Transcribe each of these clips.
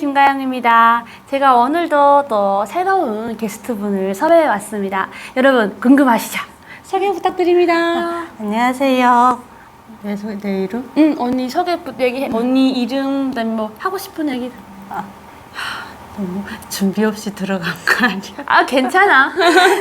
김가영입니다. 제가 오늘도 또 새로운 게스트분을 섭외해 왔습니다. 여러분 궁금하시죠? 소개 부탁드립니다. 안녕하세요. 내 이름? 언니 소개 얘기해. 언니 이름, 그다음에 뭐 하고 싶은 얘기. 너무 준비 없이 들어간 거 아니야? 아 괜찮아.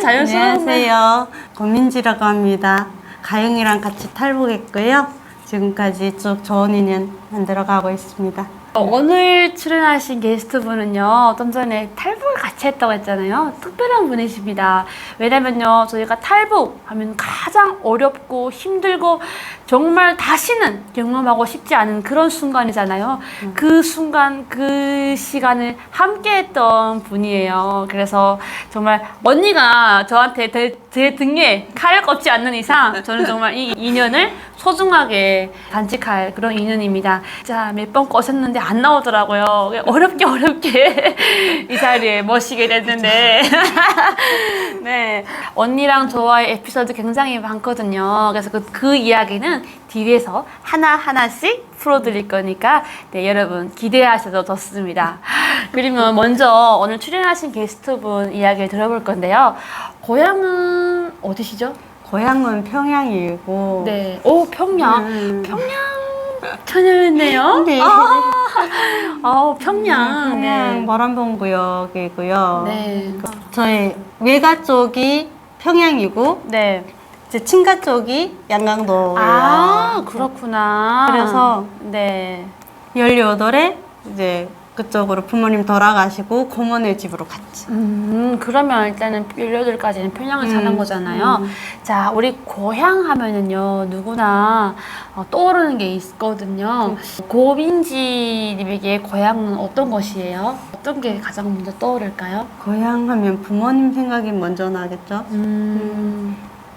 자연스러운. 안녕하세요. 고민지라고 합니다. 가영이랑 같이 탈북했고요. 지금까지 쭉 좋은 인연 만들어가고 있습니다. 오늘 출연하신 게스트분은요, 좀 전에 탈북을 같이 했다고 했잖아요. 특별한 분이십니다. 왜냐면요, 저희가 탈북하면 가장 어렵고 힘들고 정말 다시는 경험하고 싶지 않은 그런 순간이잖아요. 그 순간, 그 시간을 함께 했던 분이에요. 그래서 정말 언니가 저한테 제 등에 칼을 꼽지 않는 이상 저는 정말 이 인연을 소중하게 간직할 그런 인연입니다. 자, 몇 번 꼬셨는데 안 나오더라고요. 어렵게 이 자리에 모시게 됐는데 네, 언니랑 저와의 에피소드 굉장히 많거든요. 그래서 그 이야기는 뒤에서 하나하나씩 풀어드릴 거니까 네, 여러분 기대하셔도 좋습니다. 그러면 먼저 오늘 출연하신 게스트분 이야기를 들어볼 건데요. 고향은 어디시죠? 고향은 평양이고. 네. 오, 평양. 평양 처녀였네요. 네. 평양. 평양 네. 모란봉구역이고요. 네. 저희 외가 쪽이 평양이고, 네. 이제 친가 쪽이 양강도예요. 아, 그렇구나. 그래서 네. 18에 이제 그쪽으로 부모님 돌아가시고 고모네 집으로 갔지. 그러면 일단은 18까지는 평양을 사는 거잖아요. 자, 우리 고향 하면은요, 누구나 떠오르는 게 있거든요. 고민지님에게 고향은 어떤 곳이에요? 어떤 게 가장 먼저 떠오를까요? 고향 하면 부모님 생각이 먼저 나겠죠.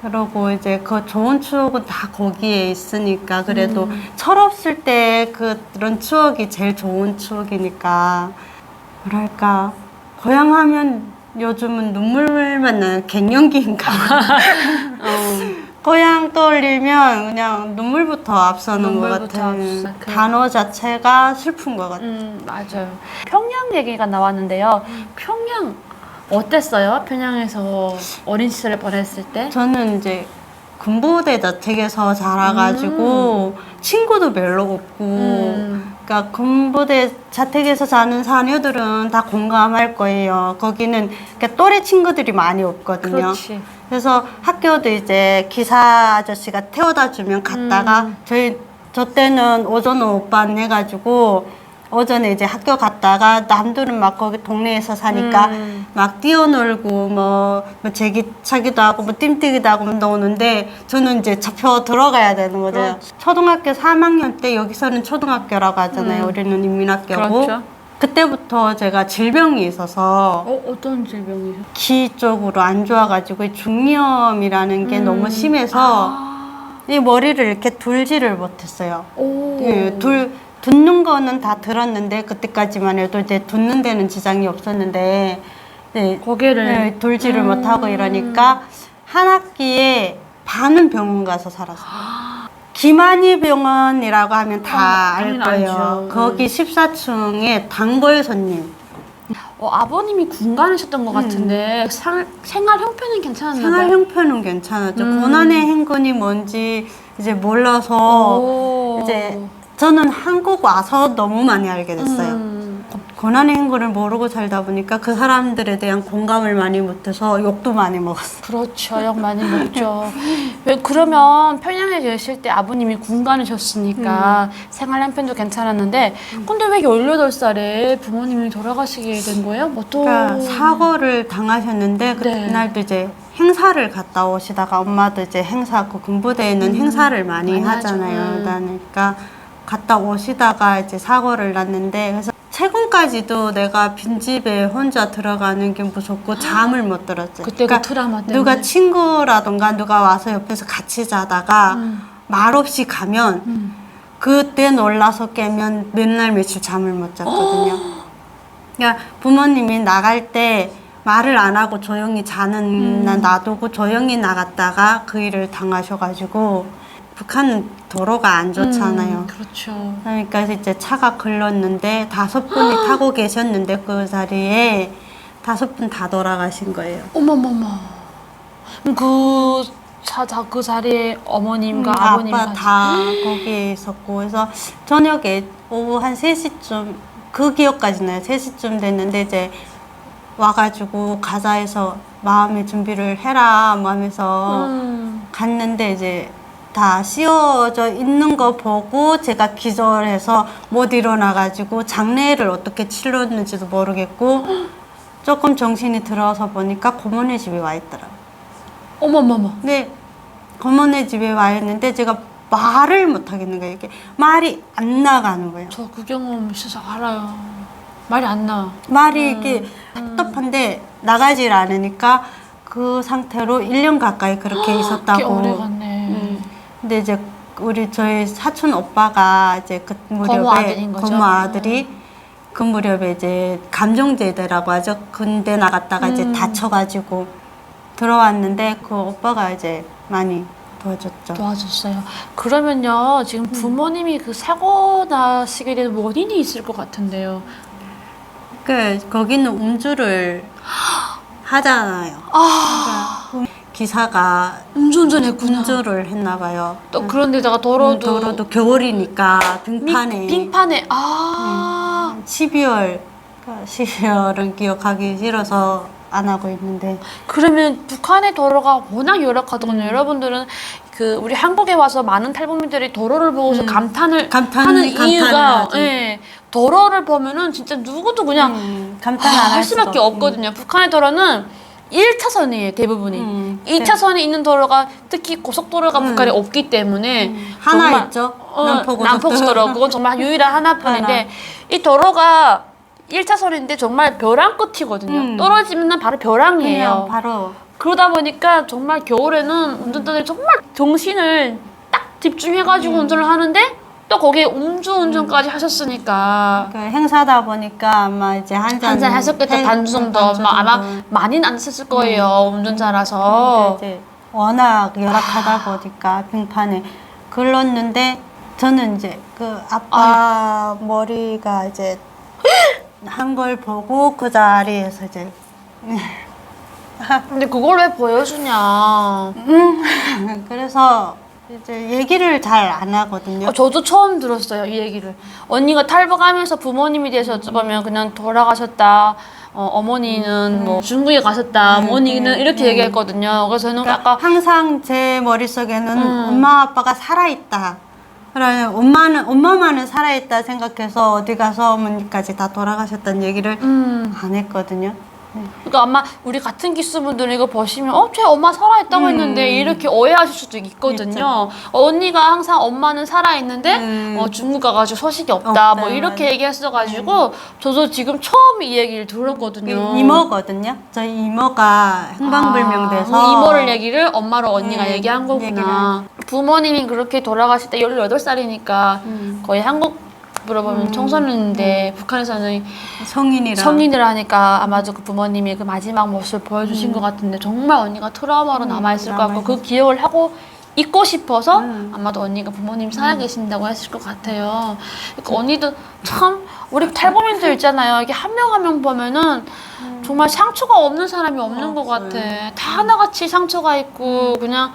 그러고 이제 그 좋은 추억은 다 거기에 있으니까 그래도 철없을 때 그런 추억이 제일 좋은 추억이니까 뭐랄까 고향 하면 요즘은 눈물만 나는 갱년기인가 고향 떠올리면 그냥 눈물부터 앞서는 것 같은 단어 자체가 슬픈 것 같아요. 맞아요. 평양 얘기가 나왔는데요. 평양 어땠어요? 평양에서 어린 시절을 보냈을 때? 저는 이제 군부대 자택에서 자라가지고 친구도 별로 없고 그러니까 군부대 자택에서 자는 자녀들은 다 공감할 거예요. 거기는 그러니까 또래 친구들이 많이 없거든요. 그렇지. 그래서 학교도 이제 기사 아저씨가 태워다 주면 갔다가 저 때는 오전 오반 해가지고 오전에 이제 학교 갔다가 남들은 막 거기 동네에서 사니까 막 뛰어놀고 뭐 제기차기도 하고 뭐 띰뛰기도 하고 노는데 저는 이제 잡혀 들어가야 되는 거죠. 그렇지. 초등학교 3학년 때 여기서는 초등학교라고 하잖아요. 우리는 인민학교고. 그렇죠. 그때부터 제가 질병이 있어서 어떤 질병이죠? 기 쪽으로 안 좋아가지고 중이염이라는 게 너무 심해서 이 머리를 이렇게 둘지를 못했어요. 예, 듣는 거는 다 들었는데 그때까지만 해도 이제 듣는 데는 지장이 없었는데 네, 고개를 네, 돌지를 못하고 이러니까 한 학기에 반은 병원 가서 살았어요. 김한희 병원이라고 하면 다 알 거예요. 알죠. 거기 14층에 단골 손님. 아버님이 군간하셨던 것 같은데 생활 형편은 괜찮았나요? 생활 형편은 괜찮았죠. 고난의 행군이 뭔지 이제 몰라서 이제 저는 한국 와서 너무 많이 알게 됐어요. 고난의 행군을 모르고 살다 보니까 그 사람들에 대한 공감을 많이 못해서 욕도 많이 먹었어요. 그렇죠. 욕 많이 먹죠. 왜 그러면 평양에 계실 때 아버님이 군간이셨으니까 생활 형편도 괜찮았는데 근데 왜 18살에 부모님이 돌아가시게 된 거예요? 그러니까 사고를 당하셨는데 그날도 이제 행사를 갔다 오시다가 엄마도 이제 행사 그 군부대에는 행사를 많이 하잖아요. 그러니까 갔다 오시다가 이제 사고를 났는데 그래서 최근까지도 내가 빈집에 혼자 들어가는 게 무섭고 잠을 못 들었어요. 그때 그 트라우마 때문에? 누가 친구라던가 누가 와서 옆에서 같이 자다가 말없이 가면 그때 놀라서 깨면 몇 날 며칠 잠을 못 잤거든요. 그러니까 부모님이 나갈 때 말을 안 하고 조용히 자는 날 놔두고 조용히 나갔다가 그 일을 당하셔가지고 북한은 도로가 안 좋잖아요. 그렇죠. 그러니까 이제 차가 걸렸는데 5분이 타고 계셨는데 그 자리에 5분 다 돌아가신 거예요. 어머머머. 그 자리에 어머님과 아버님 아빠 같이. 다 거기에 있었고 그래서 저녁에 오후 한 3시쯤 그 기억까지 나요. 3시쯤 됐는데 이제 와가지고 가자 해서 마음의 준비를 해라 뭐 하면서 갔는데 이제 다 씌워져 있는 거 보고 제가 기절해서 못 일어나가지고 장례를 어떻게 치렀는지도 모르겠고 조금 정신이 들어서 보니까 고모네 집에 와 있더라고요. 어머머머. 근데 고모네 집에 와 있는데 제가 말을 못 하겠는 거예요. 이게 말이 안 나가는 거예요. 저 그 경험 진짜 알아요. 말이 안 나. 말이 이게 답답한데 나가질 않으니까 그 상태로 1년 가까이 그렇게 꽤 있었다고. 오래 갔네. 근데 이제 저희 사촌 오빠가 이제 그 무렵에 고모 아들인 거죠? 고모 아들이 그 무렵에 이제 감정제대라고 하죠. 군대 나갔다가 이제 다쳐가지고 들어왔는데 그 오빠가 이제 많이 도와줬죠. 도와줬어요. 그러면요, 지금 부모님이 그 사고 나시게 된 원인이 있을 것 같은데요. 거기는 음주를 하잖아요. 그러니까 기사가 음주운전 했구나. 음주를 했나 봐요. 또 그런데다가 도로도 겨울이니까 빙판에 빙판에 12월은 기억하기 싫어서 안 하고 있는데 그러면 북한의 도로가 워낙 열악하더군요. 여러분들은 그 우리 한국에 와서 많은 탈북민들이 도로를 보고서 감탄을 하는 이유가 하죠. 예, 도로를 보면은 진짜 누구도 그냥 감탄 안 할 수밖에 없거든요. 북한의 도로는 1차선이에요, 대부분이. 2차선이 있는 도로가 특히 고속도로가 북한에 없기 때문에 하나 정말, 있죠. 남포고속도로. 그건 정말 유일한 하나뿐인데 이 도로가 1차선인데 정말 벼랑 끝이거든요. 떨어지면 바로 벼랑이에요. 그냥 바로 그러다 보니까 정말 겨울에는 운전자들이 정말 정신을 딱 집중해가지고 운전을 하는데 또 거기에 음주운전까지 하셨으니까 그 행사다 보니까 아마 이제 한잔 한잔 하셨겠죠. 반주 정도 아마 많이는 안 쓰실 거예요. 운전자라서. 이제 워낙 열악하다 보니까 빙판에 걸렀는데 저는 이제 그 아빠 머리가 이제 한 걸 보고 그 자리에서 이제 근데 그걸 왜 보여주냐. 그래서 이제 얘기를 잘 안 하거든요. 저도 처음 들었어요, 이 얘기를. 언니가 탈북하면서 부모님에 대해서 여쭤보면 그냥 돌아가셨다. 어머니는 뭐 중국에 가셨다. 어머니는 이렇게 얘기했거든요. 그래서 저는 그러니까 아까 항상 제 머릿속에는 엄마 아빠가 살아있다. 그러면 엄마만은 살아있다 생각해서 어디 가서 어머니까지 다 돌아가셨다는 얘기를 안 했거든요. 그러니까 아마 우리 같은 기수분들은 이거 보시면 제 엄마 살아있다고 했는데 이렇게 오해하실 수도 있거든요. 언니가 항상 엄마는 살아있는데 중국 가가지고 소식이 없다 뭐 이렇게 맞아. 얘기했어가지고 저도 지금 처음 이 얘기를 들었거든요. 이모거든요. 저희 이모가 행방불명돼서 이모를 얘기를 엄마로 언니가 얘기한 거구나. 부모님이 그렇게 돌아가실 때 18살이니까 거의 한국 물어보면 청소년인데 북한에서는 성인을 하니까 아마도 그 부모님이 그 마지막 모습을 보여주신 것 같은데 정말 언니가 트라우마로 남아있을 것 같고 그 기억을 하고 있고 싶어서 아마도 언니가 부모님 살아계신다고 했을 것 같아요. 그러니까 언니도 참 우리 탈북민들 있잖아요. 이게 한 명 한 명 보면은 정말 상처가 없는 사람이 없는 것 같아. 다 하나같이 상처가 있고 그냥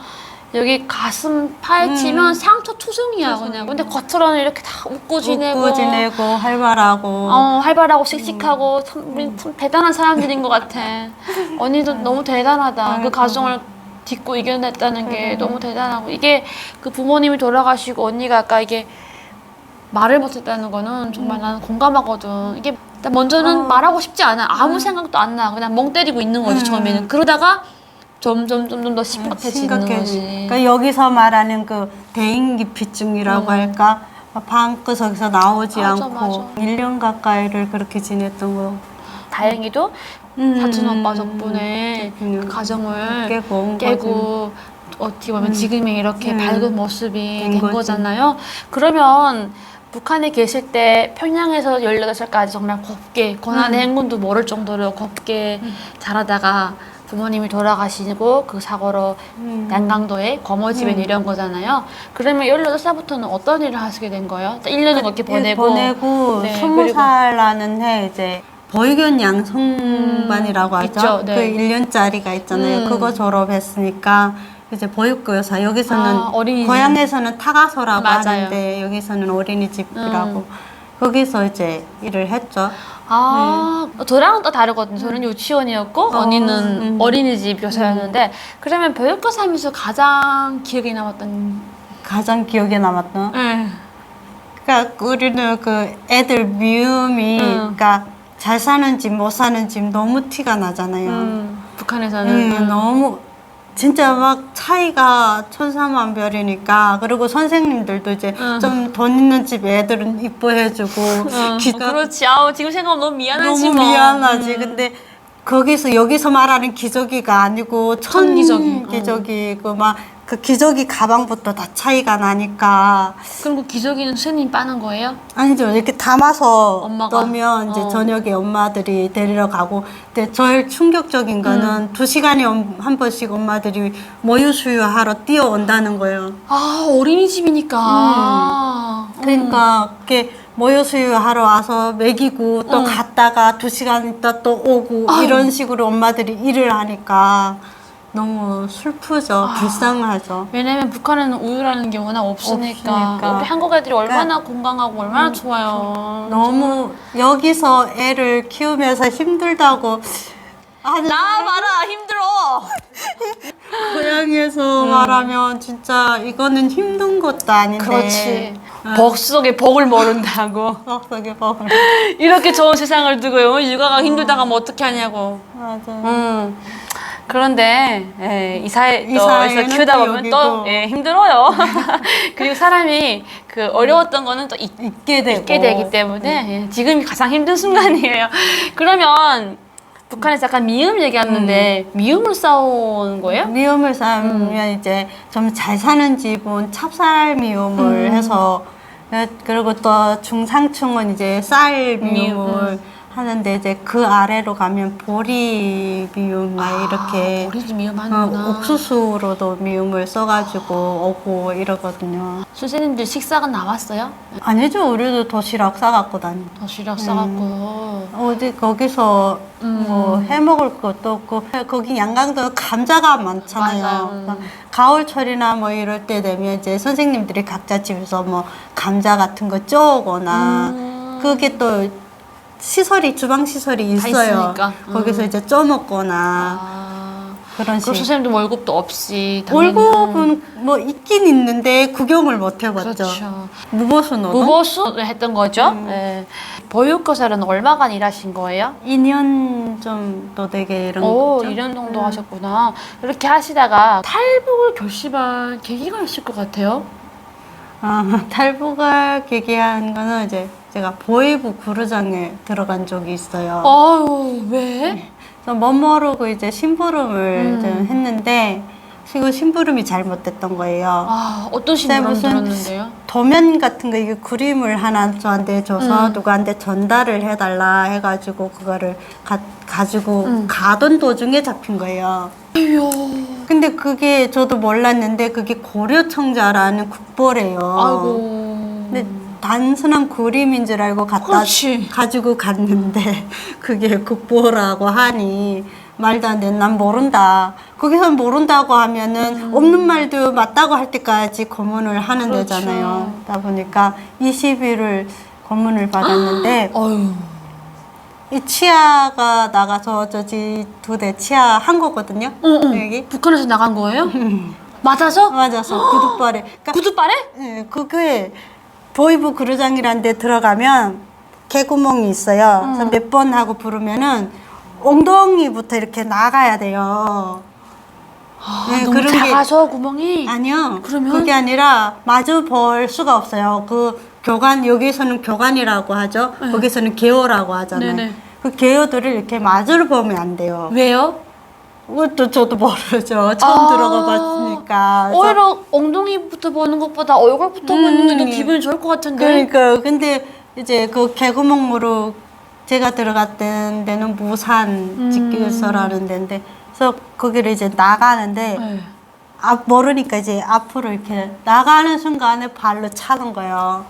여기 가슴 파헤치면 상처 투성이야 그냥. 근데 겉으로는 이렇게 다 웃고 지내고 활발하고 씩씩하고 참 대단한 사람들인 것 같아. 언니도 너무 대단하다. 그 가정을 딛고 이겨냈다는 게 너무 대단하고 이게 그 부모님이 돌아가시고 언니가 아까 이게 말을 못했다는 거는 정말 나는 공감하거든. 이게 먼저는 말하고 싶지 않아. 아무 생각도 안 나. 그냥 멍 때리고 있는 거지 처음에는. 그러다가 점점 더 심각해지는 거지. 그러니까 여기서 말하는 그 대인기피증이라고 할까? 방구석에서 나오지 맞아. 않고 1년 가까이를 그렇게 지냈던 거. 다행히도 사촌 오빠 덕분에 그 가정을 깨고 어떻게 보면 지금의 이렇게 밝은 모습이 된 거잖아요. 그러면 북한에 계실 때 평양에서 18살까지 정말 곱게 고난의 행군도 모를 정도로 곱게 자라다가 부모님이 돌아가시고 그 사고로 양강도에 거머집에 내려온 거잖아요. 그러면 18살부터는 어떤 일을 하시게 된 거예요? 1년을 그렇게 보내고 네, 20살 나는 해 이제 보육원 양성반이라고 하죠. 있죠, 네. 그 1년짜리가 있잖아요. 그거 졸업했으니까 이제 보육교사 여기서는 어린이집. 고향에서는 타가소라고 맞아요. 하는데 여기서는 어린이집이라고 거기서 이제 일을 했죠. 저랑은 또 다르거든요. 저는 유치원이었고 언니는 어린이집 교사였는데 그러면 보육교사 하면서 가장 기억에 남았던 가장 기억에 남았던 네. 그러니까 우리는 그 애들 미움이 그러니까 잘 사는 집 못 사는 집 너무 티가 나잖아요. 북한에서는 너무 진짜 막 차이가 천차만별이니까 그리고 선생님들도 이제 좀 돈 있는 집 애들은 이뻐해주고 그렇지. 지금 생각하면 너무 미안하지 너무 뭐. 미안하지. 근데 거기서 여기서 말하는 기저귀가 아니고 천기저귀고 막 그 기저귀 가방부터 다 차이가 나니까 그럼 그 기저귀는 선생님이 빠는 거예요? 아니죠. 이렇게 담아서 엄마가? 넣으면 이제 저녁에 엄마들이 데리러 가고. 근데 제일 충격적인 거는 2시간에 한 번씩 엄마들이 모유수유하러 뛰어온다는 거예요. 어린이집이니까. 그러니까 그게 모유수유하러 와서 먹이고 또 갔다가 2시간 있다 또 오고 이런 식으로 엄마들이 일을 하니까 너무 슬프죠. 불쌍하죠. 왜냐면 북한에는 우유라는 게 워낙 없으니까. 우리 한국 애들이 얼마나 건강하고 얼마나 좋아요. 너무 여기서 애를 키우면서 힘들다고 나 봐라 힘들어. 고향에서 말하면 진짜 이거는 힘든 것도 아닌데. 그렇지. 복 속에 복을 모른다고. 속에 복을. 이렇게 좋은 세상을 두고 육아가 힘들다가 하면 어떻게 하냐고. 맞아. 그런데 이사에서 키우다 보면 또 힘들어요. 그리고 사람이 그 어려웠던 거는 또 잊게 되기 때문에 지금이 가장 힘든 순간이에요. 그러면 북한에서 약간 미움 얘기했는데 미움을 쌓아온 거예요? 미움을 쌓으면 이제 좀 잘 사는 집은 찹쌀 미움을 해서 그리고 또 중상층은 이제 쌀 미움을 하는데 이제 그 아래로 가면 보리 미움 이렇게 보리도 미움하는구나. 옥수수로도 미움을 써가지고 오고 이러거든요. 선생님들 식사가 나왔어요? 아니죠. 우리도 도시락 싸갖고 다니. 도시락 싸갖고. 어디 거기서 뭐 해먹을 것도 없고 거기 양강도 감자가 많잖아요. 맞아요. 그러니까 가을철이나 뭐 이럴 때 되면 이제 선생님들이 각자 집에서 뭐 감자 같은 거 쪄오거나 그게 또 시설이 주방 시설이 있어요. 있으니까. 거기서 이제 쪄먹거나 그런 식. 그럼 선생님도 월급도 없이 당연히. 월급은 뭐 있긴 있는데 구경을 못 해봤죠. 그렇죠. 무보수 노동? 무보수 했던 거죠. 네. 보육교사는 얼마간 일하신 거예요? 2년 정도 되게 이런 오, 거죠. 2년 정도 하셨구나. 이렇게 하시다가 탈북을 결심한 계기가 있을 것 같아요. 탈북을 계기한 거는 이제 제가 보이부 구르장에 들어간 적이 있어요. 아유, 왜? 그래서 못 모르고 이제 심부름을 좀 했는데 그 심부름이 잘못됐던 거예요. 어떤 심부름 들었는데요? 도면 같은 거 이게 그림을 하나 저한테 줘서 누구한테 전달을 해달라 해가지고 그거를 가지고 가던 도중에 잡힌 거예요. 근데 그게 저도 몰랐는데 그게 고려청자라는 국보래요. 아이고. 근데 단순한 그림인 줄 알고 가지고 갔는데 그게 국보라고 하니 말도 안 돼. 난 모른다. 거기서 모른다고 하면은 없는 말도 맞다고 할 때까지 고문을 하는 데잖아요. 그러다 보니까 20일을 고문을 받았는데 이 치아가 나가서 저지 2대 치아 한 거거든요. 여기 북한에서 나간 거예요? 맞아서? 맞아서 구두발에. 그러니까 구두발에? 네, 그게 보이부 그루장이라는 데 들어가면 개구멍이 있어요. 그래서 몇 번 하고 부르면은 엉덩이부터 이렇게 나가야 돼요. 너무 그런 게- 작아서 구멍이? 아니요. 그러면? 그게 아니라 마주 볼 수가 없어요. 그 교관, 여기서는 교관이라고 하죠. 거기서는 개호라고 하잖아요. 네네. 그 개호들을 이렇게 마주를 보면 안 돼요. 왜요? 그것도 저도 모르죠. 처음 들어가 봤으니까. 그래서 오히려 엉덩이부터 보는 것보다 얼굴부터 보는 게 더 기분이 좋을 것 같은데. 그러니까 근데 이제 그 개구멍으로 제가 들어갔던 데는 무산 직교서라는 데인데 그래서 거기를 이제 나가는데 네. 모르니까 이제 앞으로 이렇게 나가는 순간에 발로 차는 거예요.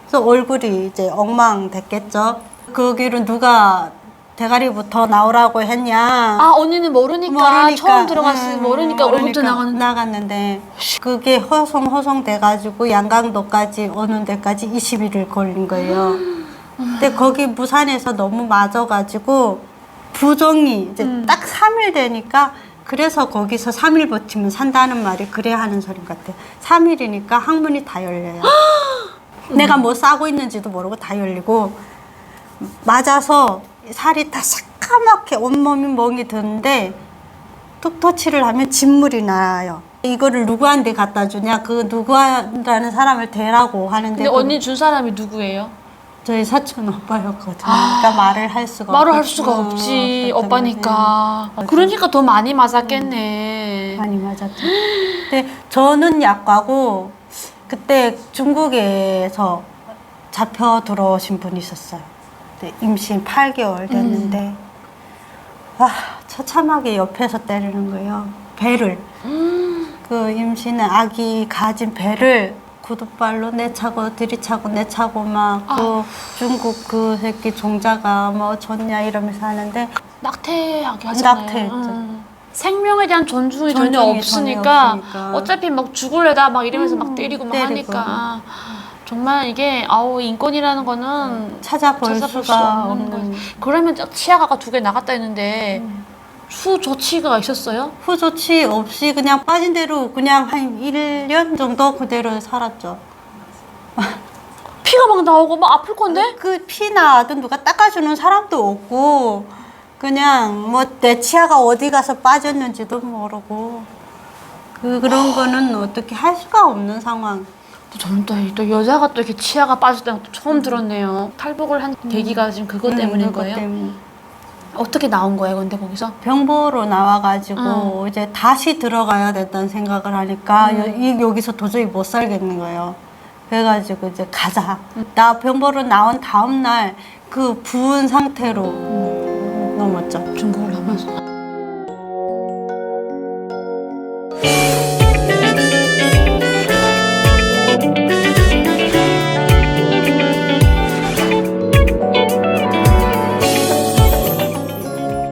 그래서 얼굴이 이제 엉망됐겠죠. 거기로 누가 대가리부터 나오라고 했냐. 아, 언니는 모르니까 처음 들어갔으니 모르니까 얼굴부터 나갔는데 그게 허송허송 돼가지고 양강도까지 오는 데까지 20일을 걸린 거예요. 근데 거기 무산에서 너무 맞아가지고 부종이 이제 딱 3일 되니까 그래서 거기서 3일 버티면 산다는 말이 그래야 하는 소린 것 같아요. 3일이니까 항문이 다 열려요. 내가 뭐 싸고 있는지도 모르고 다 열리고 맞아서 살이 다 새까맣게 온몸이 멍이 드는데 툭 터치를 하면 진물이 나요. 이거를 누구한테 갖다 주냐? 그 누구라는 사람을 대라고 하는데 근데 언니 준 사람이 누구예요? 저희 사촌 오빠였거든요. 그러니까 말을 할 수가 말을 할 수가 없지. 오빠니까. 그러니까 더 많이 맞았겠네. 많이 맞았죠. 근데 저는 약과고 그때 중국에서 잡혀 들어오신 분이 있었어요. 근데 임신 8개월 됐는데 와 처참하게 옆에서 때리는 거예요. 배를. 그 임신한 아기 가진 배를 구두발로 내차고 들이차고 내차고 막 그 중국 그 새끼 종자가 뭐 좋냐 이러면서 하는데 낙태하게 하잖아요. 낙태했죠. 생명에 대한 존중이 전혀 존중이 없으니까, 전혀 없으니까. 어차피 막 죽을래다 막 이러면서 막 때리고 막 때리고. 하니까 정말 이게 아우 인권이라는 거는 찾아볼 수 수가 없는 없는. 거지. 그러면 치아가 2개 나갔다 했는데 후 조치가 있었어요? 후 조치 없이 그냥 빠진 대로 그냥 한 1년 정도 그대로 살았죠. 피가 막 나오고 막 아플 건데? 그 피나 든 누가 닦아주는 사람도 없고 그냥 뭐 내 치아가 어디 가서 빠졌는지도 모르고 그런 거는 어떻게 할 수가 없는 상황. 저는 또 여자가 또 이렇게 치아가 빠졌다는 것도 처음 들었네요. 탈북을 한 계기가 지금 그것 때문인 그것 거예요? 때문에. 어떻게 나온 거예요, 근데 거기서? 병보로 나와가지고 이제 다시 들어가야 됐다는 생각을 하니까 여기서 도저히 못 살겠는 거예요. 그래가지고 이제 가자. 나 병보로 나온 다음 날 그 부은 상태로 넘었죠. 중국을 하면서.